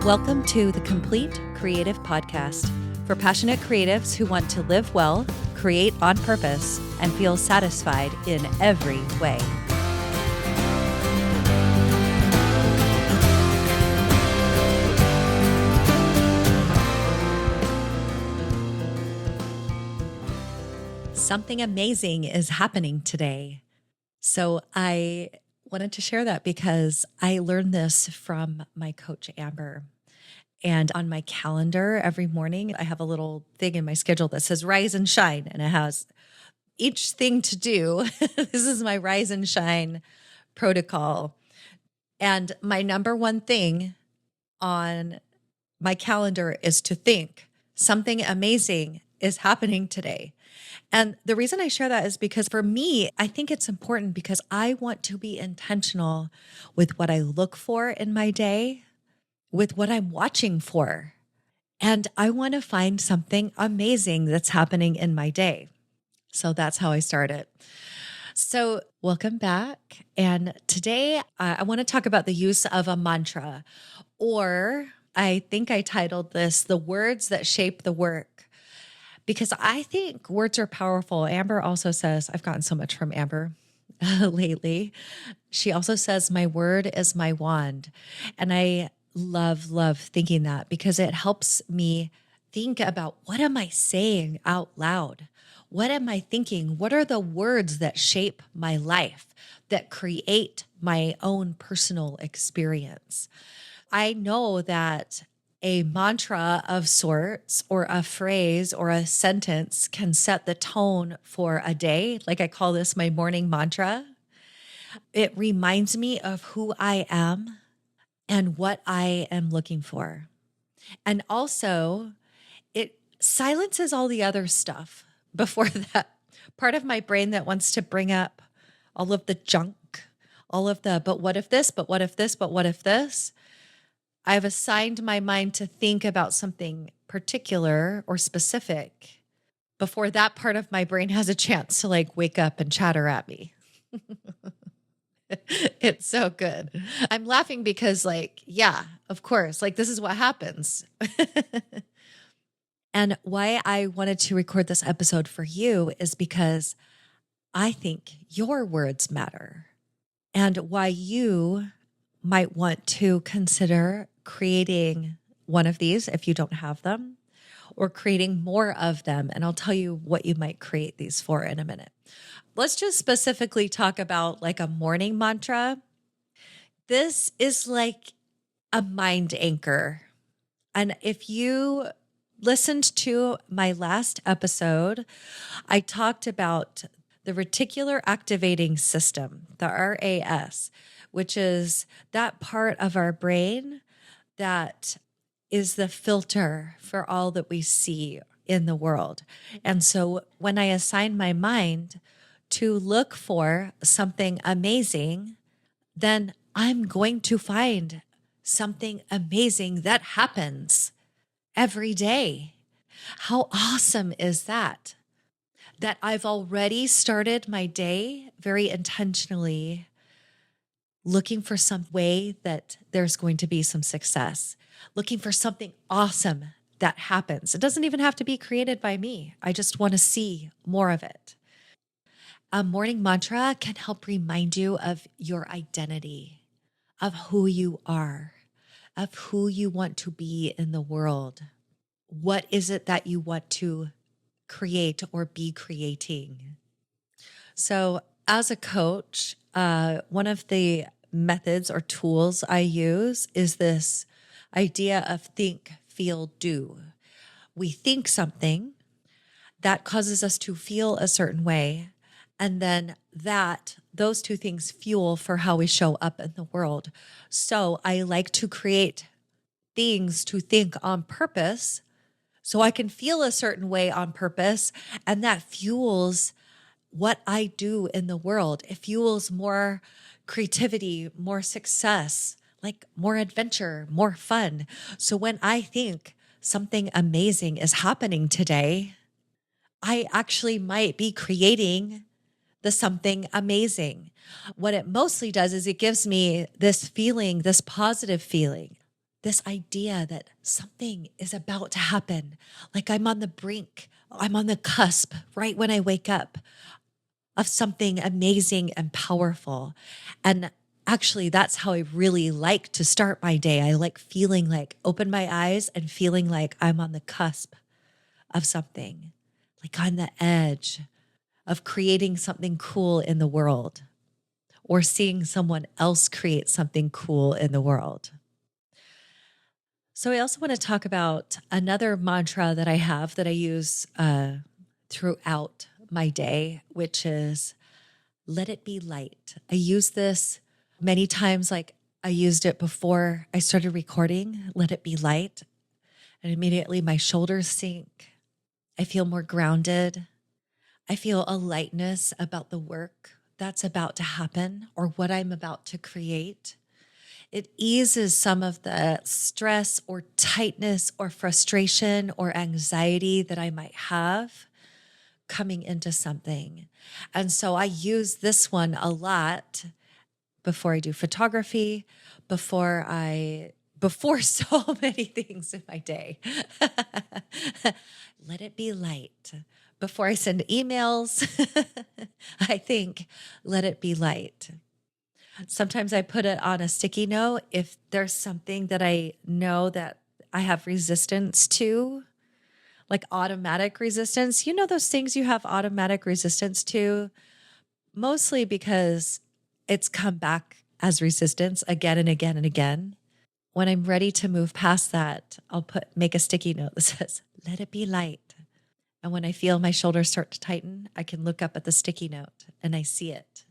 Welcome to the Complete Creative Podcast for passionate creatives who want to live well, create on purpose, and feel satisfied in every way. Something amazing is happening today. So I wanted to share that because I learned this from my coach, Amber. And on my calendar every morning, I have a little thing in my schedule that says rise and shine. And it has each thing to do. This is my rise and shine protocol. And my number one thing on my calendar is to think something amazing is happening today. And the reason I share that is because for me, I think it's important because I want to be intentional with what I look for in my day, with what I'm watching for. And I want to find something amazing that's happening in my day. So that's how I started. So welcome back. And today I want to talk about the use of a mantra, or I think I titled this, The Words That Shape the Work. Because I think words are powerful. Amber also says, I've gotten so much from Amber lately. She also says, my word is my wand. And I love thinking that because it helps me think about what am I saying out loud? What am I thinking? What are the words that shape my life, that create my own personal experience? I know that a mantra of sorts or a phrase or a sentence can set the tone for a day. Like I call this my morning mantra. It reminds me of who I am and what I am looking for. And also it silences all the other stuff before that part of my brain that wants to bring up all of the junk, all of the, but what if this, but what if this, but what if this? I've assigned my mind to think about something particular or specific before that part of my brain has a chance to wake up and chatter at me. It's so good. I'm laughing because yeah, of course, this is what happens. And why I wanted to record this episode for you is because I think your words matter and why you might want to consider creating one of these if you don't have them, or creating more of them. And I'll tell you what you might create these for in a minute. Let's just specifically talk about a morning mantra. This is like a mind anchor. And if you listened to my last episode, I talked about the reticular activating system, the RAS, which is that part of our brain that is the filter for all that we see in the world. And so when I assign my mind to look for something amazing, then I'm going to find something amazing that happens every day. How awesome is that? That I've already started my day very intentionally looking for some way that there's going to be some success, looking for something awesome that happens. It doesn't even have to be created by me. I just want to see more of it. A morning mantra can help remind you of your identity, of who you are, of who you want to be in the world. What is it that you want to create or be creating? So as a coach, one of the methods or tools I use is this idea of think, feel, do. We think something that causes us to feel a certain way, and then those two things fuel for how we show up in the world. So I like to create things to think on purpose so I can feel a certain way on purpose, and that fuels what I do in the world. It fuels more creativity, more success, more adventure, more fun. So when I think something amazing is happening today, I actually might be creating the something amazing. What it mostly does is it gives me this feeling, this positive feeling this idea that something is about to happen, like I'm on the brink, I'm on the cusp right when I wake up of something amazing and powerful. And actually, that's how I really like to start my day. I like feeling like open my eyes and feeling like I'm on the cusp of something, like on the edge of creating something cool in the world or seeing someone else create something cool in the world. So, I also want to talk about another mantra that I have that I use throughout my day, which is let it be light. I use this many times, like I used it before I started recording, let it be light. And immediately my shoulders sink. I feel more grounded. I feel a lightness about the work that's about to happen or what I'm about to create. It eases some of the stress or tightness or frustration or anxiety that I might have coming into something. And so I use this one a lot before I do photography, before so many things in my day. Let it be light. Before I send emails, I think, let it be light. Sometimes I put it on a sticky note if there's something that I know that I have resistance to, like automatic resistance. You know, those things you have automatic resistance to, mostly because it's come back as resistance again and again and again. When I'm ready to move past that, make a sticky note that says, let it be light. And when I feel my shoulders start to tighten, I can look up at the sticky note and I see it.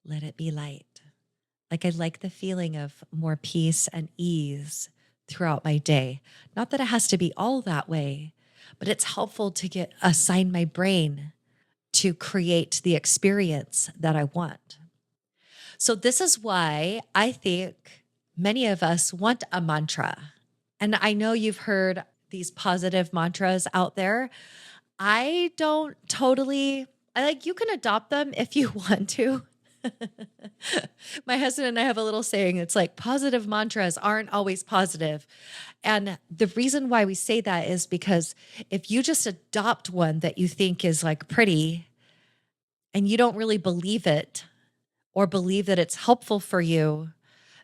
Let it be light. Like I like the feeling of more peace and ease throughout my day. Not that it has to be all that way, but it's helpful to assign my brain to create the experience that I want. So this is why I think many of us want a mantra. And I know you've heard these positive mantras out there. I don't totally, I like you can adopt them if you want to. My husband and I have a little saying. It's like positive mantras aren't always positive. And the reason why we say that is because if you just adopt one that you think is like pretty and you don't really believe it or believe that it's helpful for you,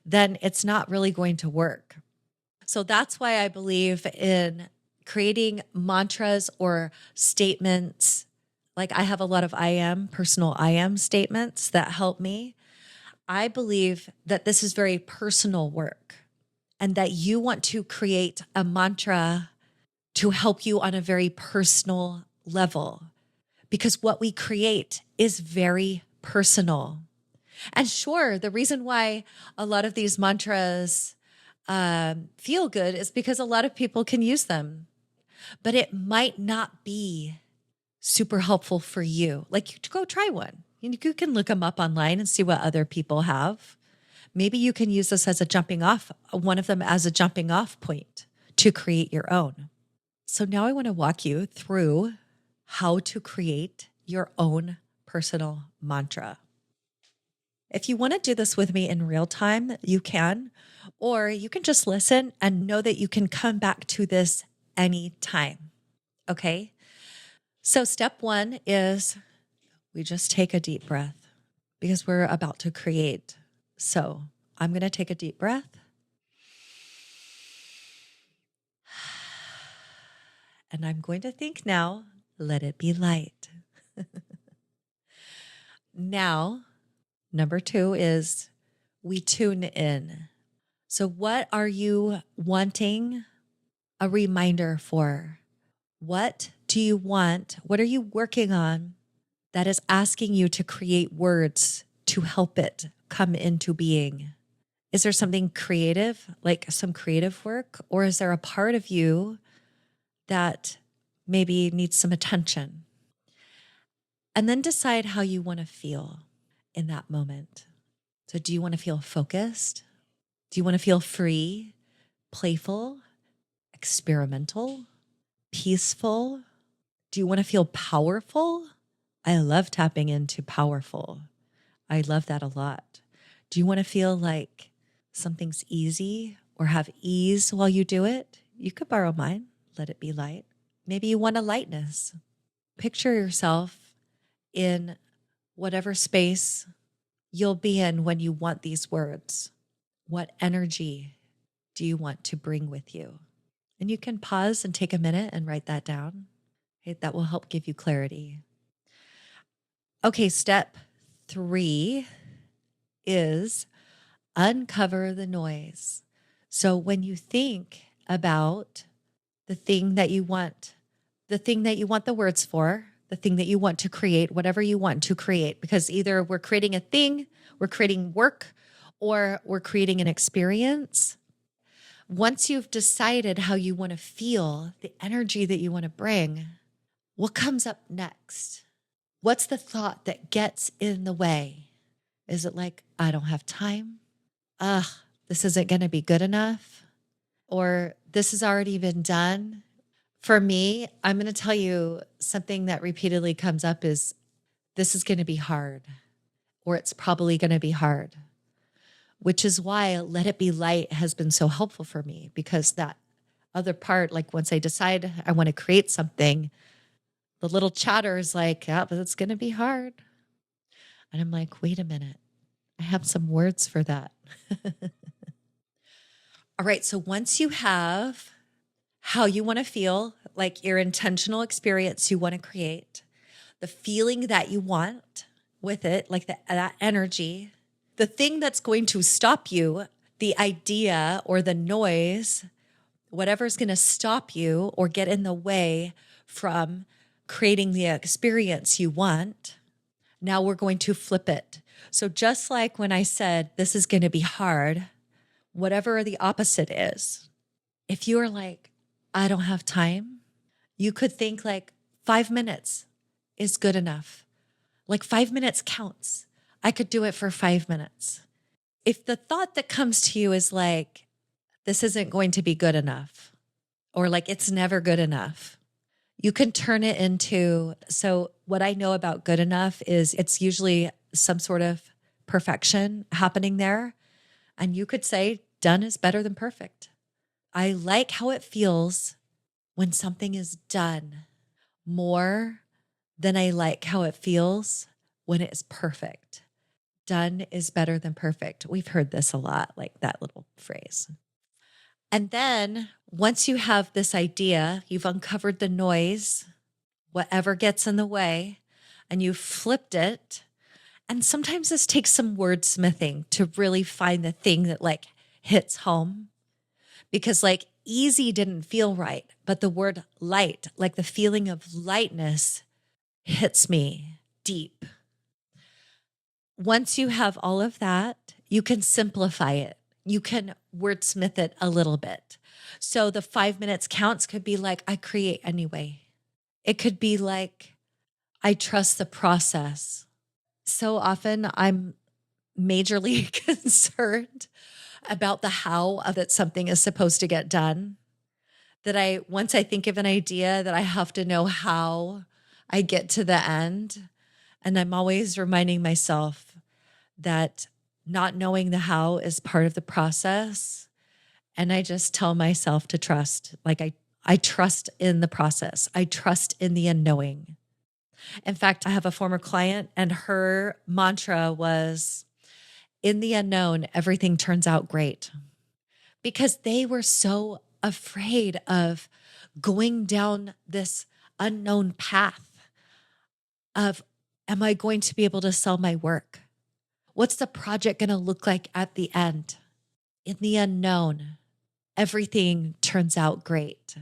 then it's not really going to work. So that's why I believe in creating mantras or statements. Like I have a lot of personal I am statements that help me. I believe that this is very personal work and that you want to create a mantra to help you on a very personal level because what we create is very personal. And sure, the reason why a lot of these mantras feel good is because a lot of people can use them, but it might not be super helpful for you. Like you go try one. You can look them up online and see what other people have. Maybe you can use this as one of them as a jumping off point to create your own. So now I want to walk you through how to create your own personal mantra. If you want to do this with me in real time, you can, or you can just listen and know that you can come back to this anytime. Okay. So step one is we just take a deep breath because we're about to create. So I'm going to take a deep breath. And I'm going to think now, let it be light. Now, number two is we tune in. So what are you wanting a reminder for? What do you want? What are you working on that is asking you to create words to help it come into being? Is there something creative, like some creative work? Or is there a part of you that maybe needs some attention? And then decide how you want to feel in that moment. So do you want to feel focused? Do you want to feel free, playful, experimental, peaceful? Do you want to feel powerful? I love tapping into powerful. I love that a lot. Do you want to feel like something's easy or have ease while you do it, you could borrow mine. Let it be light. Maybe you want a lightness. Picture yourself in whatever space you'll be in when you want these words. What energy do you want to bring with you? And you can pause and take a minute and write that down. Okay, that will help give you clarity. Okay, step 3 is uncover the noise. So when you think about the thing that you want, the words for, the thing that you want to create, whatever you want to create, because either we're creating a thing, we're creating work, or we're creating an experience. Once you've decided how you want to feel, the energy that you want to bring, what comes up next? What's the thought that gets in the way? Is it like, I don't have time? This isn't going to be good enough? Or this has already been done? For me, I'm going to tell you something that repeatedly comes up is this is going to be hard, or it's probably going to be hard, which is why let it be light has been so helpful for me, because that other part, like once I decide I want to create something, the little chatter is like, yeah, but it's going to be hard. And I'm like, wait a minute. I have some words for that. All right. So once you have how you want to feel, like your intentional experience you want to create, the feeling that you want with it, like that energy, the thing that's going to stop you, the idea or the noise, whatever's going to stop you or get in the way from creating the experience you want, now we're going to flip it. So just like when I said, this is going to be hard, whatever the opposite is, if you're like, I don't have time, you could think like 5 minutes is good enough. Like 5 minutes counts. I could do it for 5 minutes. If the thought that comes to you is like, this isn't going to be good enough, or like it's never good enough, you can turn it into, so what I know about good enough is it's usually some sort of perfection happening there. And you could say done is better than perfect. I like how it feels when something is done more than I like how it feels when it's perfect. Done is better than perfect. We've heard this a lot, like that little phrase. And then once you have this idea, you've uncovered the noise, whatever gets in the way, and you've flipped it. And sometimes this takes some wordsmithing to really find the thing that like hits home, because like easy didn't feel right, but the word light, like the feeling of lightness, hits me deep. Once you have all of that, you can simplify it. You can wordsmith it a little bit. So the 5 minutes counts could be like, I create anyway. It could be like, I trust the process. So often I'm majorly concerned about the how of that something is supposed to get done. That once I think of an idea, that I have to know how I get to the end. And I'm always reminding myself that not knowing the how is part of the process. And I just tell myself to trust. Like I trust in the process. I trust in the unknowing. In fact, I have a former client and her mantra was, in the unknown, everything turns out great. Because they were so afraid of going down this unknown path of, am I going to be able to sell my work? What's the project going to look like at the end? In the unknown, everything turns out great.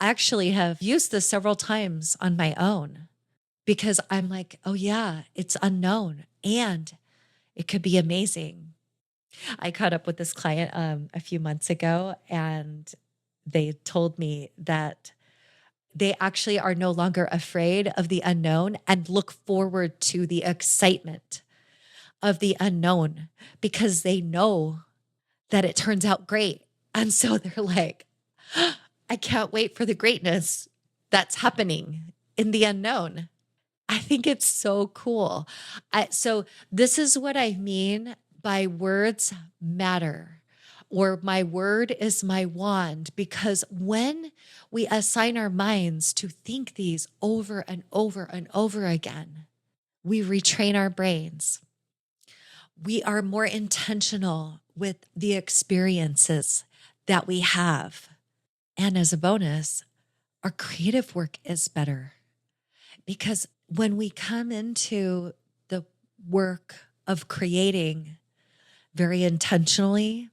I actually have used this several times on my own because I'm like, oh yeah, it's unknown and it could be amazing. I caught up with this client a few months ago, and they told me that they actually are no longer afraid of the unknown and look forward to the excitement of the unknown because they know that it turns out great. And so they're like, I can't wait for the greatness that's happening in the unknown. I think it's so cool. So this is what I mean by words matter. or my word is my wand, because when we assign our minds to think these over and over and over again, we retrain our brains. We are more intentional with the experiences that we have. And as a bonus, our creative work is better, because when we come into the work of creating very intentionally,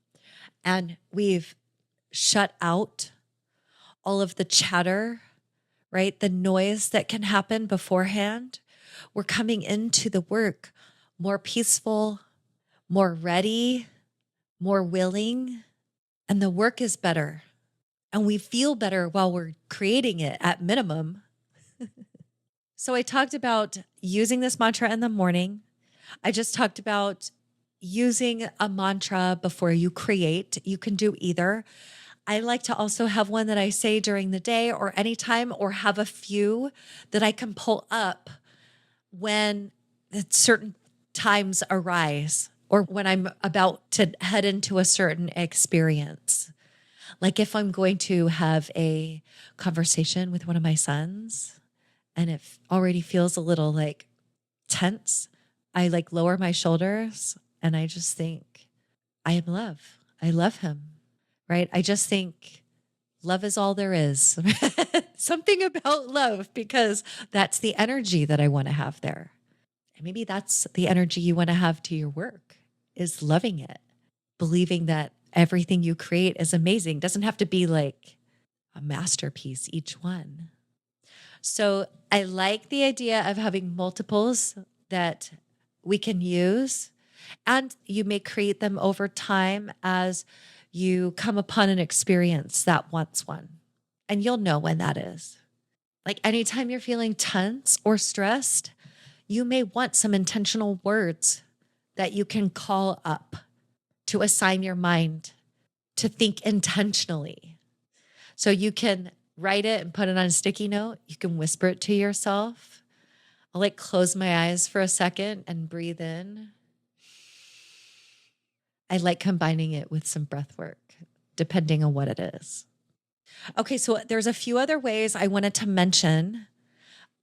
and we've shut out all of the chatter, right? The noise that can happen beforehand. We're coming into the work more peaceful, more ready, more willing, and the work is better. And we feel better while we're creating it at minimum. So I talked about using this mantra in the morning. I just talked about using a mantra before you create. You can do either. I like to also have one that I say during the day or anytime, or have a few that I can pull up when certain times arise, or when I'm about to head into a certain experience. Like if I'm going to have a conversation with one of my sons and it already feels a little like tense, I like lower my shoulders and I just think, I am love. I love him, right? I just think love is all there is. Something about love, because that's the energy that I want to have there. And maybe that's the energy you want to have to your work, is loving it, believing that everything you create is amazing. Doesn't have to be like a masterpiece, each one. So I like the idea of having multiples that we can use, and you may create them over time as you come upon an experience that wants one. And you'll know when that is. Like anytime you're feeling tense or stressed, you may want some intentional words that you can call up to assign your mind to think intentionally. So you can write it and put it on a sticky note. You can whisper it to yourself. I'll like close my eyes for a second and breathe in. I like combining it with some breath work, depending on what it is. Okay, so there's a few other ways I wanted to mention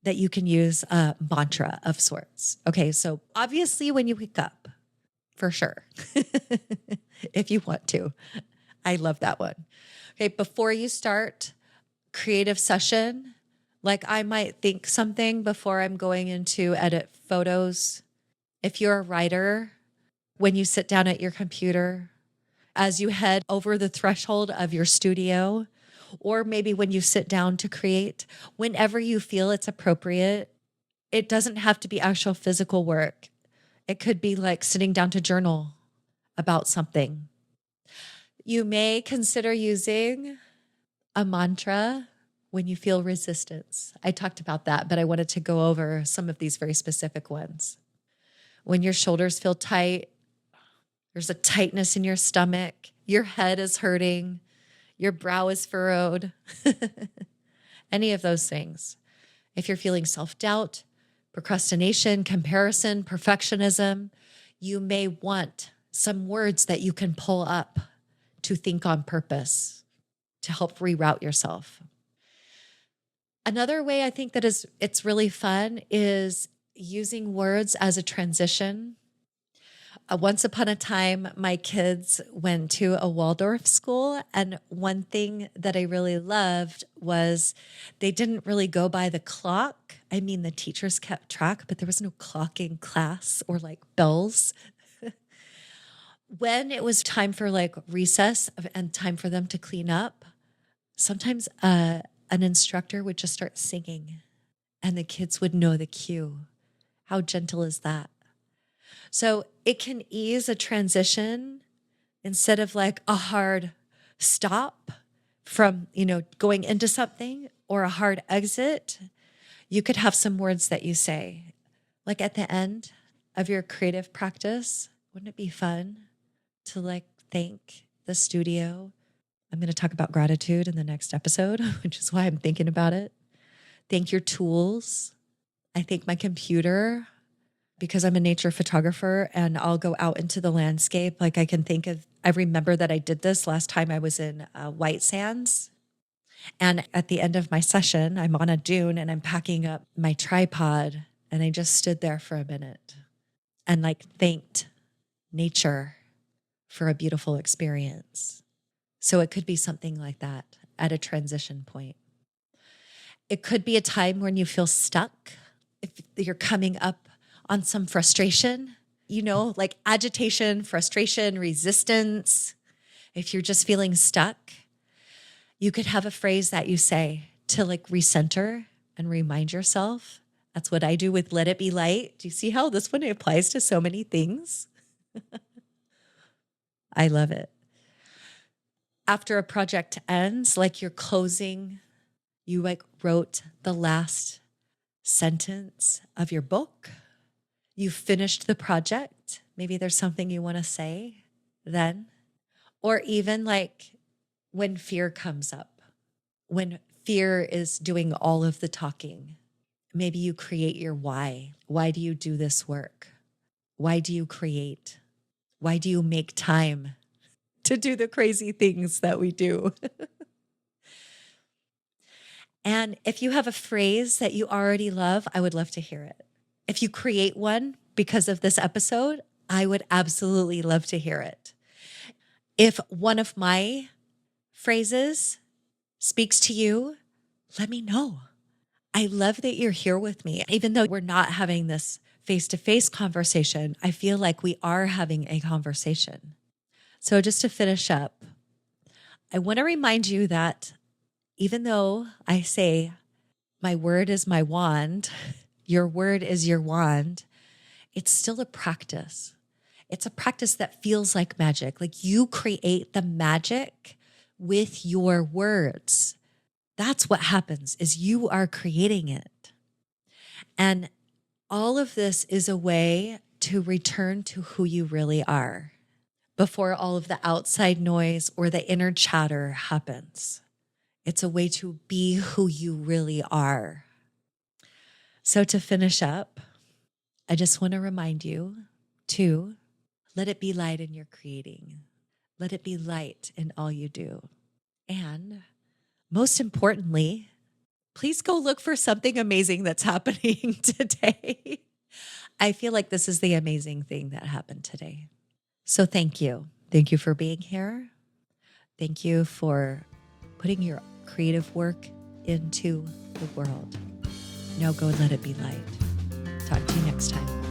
that you can use a mantra of sorts. Okay, so obviously when you wake up, for sure, if you want to. I love that one. Okay, before you start creative session, like I might think something before I'm going into edit photos. If you're a writer, when you sit down at your computer, as you head over the threshold of your studio, or maybe when you sit down to create, whenever you feel it's appropriate, it doesn't have to be actual physical work. It could be like sitting down to journal about something. You may consider using a mantra when you feel resistance. I talked about that, but I wanted to go over some of these very specific ones. When your shoulders feel tight, there's a tightness in your stomach, your head is hurting, your brow is furrowed, any of those things. If you're feeling self-doubt, procrastination, comparison, perfectionism, you may want some words that you can pull up to think on purpose to help reroute yourself. Another way I think that it's really fun is using words as a transition. Once upon a time, my kids went to a Waldorf school, and one thing that I really loved was they didn't really go by the clock. I mean, the teachers kept track, but there was no clock in class or like bells. When it was time for like recess and time for them to clean up, sometimes an instructor would just start singing and the kids would know the cue. How gentle is that? So it can ease a transition instead of like a hard stop from, going into something, or a hard exit. You could have some words that you say, like at the end of your creative practice. Wouldn't it be fun to like thank the studio? I'm going to talk about gratitude in the next episode, which is why I'm thinking about it. Thank your tools. I thank my computer because I'm a nature photographer and I'll go out into the landscape. Like I remember that I did this last time I was in White Sands. And at the end of my session, I'm on a dune and I'm packing up my tripod. And I just stood there for a minute and like thanked nature for a beautiful experience. So it could be something like that at a transition point. It could be a time when you feel stuck. If you're coming up on some frustration, like agitation, frustration, resistance. If you're just feeling stuck, you could have a phrase that you say to like recenter and remind yourself. That's what I do with Let It Be Light. Do you see how this one applies to so many things? I love it. After a project ends, like you're closing, you like wrote the last sentence of your book. You finished the project. Maybe there's something you want to say then. Or even like when fear comes up, when fear is doing all of the talking, maybe you create your why. Why do you do this work? Why do you create? Why do you make time to do the crazy things that we do? And if you have a phrase that you already love, I would love to hear it. If you create one because of this episode, I would absolutely love to hear it. If one of my phrases speaks to you, let me know. I love that you're here with me. Even though we're not having this face-to-face conversation, I feel like we are having a conversation. So just to finish up, I want to remind you that even though I say my word is my wand, your word is your wand, it's still a practice. It's a practice that feels like magic. Like you create the magic with your words. That's what happens is you are creating it. And all of this is a way to return to who you really are before all of the outside noise or the inner chatter happens. It's a way to be who you really are. So to finish up, I just want to remind you to let it be light in your creating. Let it be light in all you do. And most importantly, please go look for something amazing that's happening today. I feel like this is the amazing thing that happened today. So thank you. Thank you for being here. Thank you for putting your creative work into the world. Now go let it be light. Talk to you next time.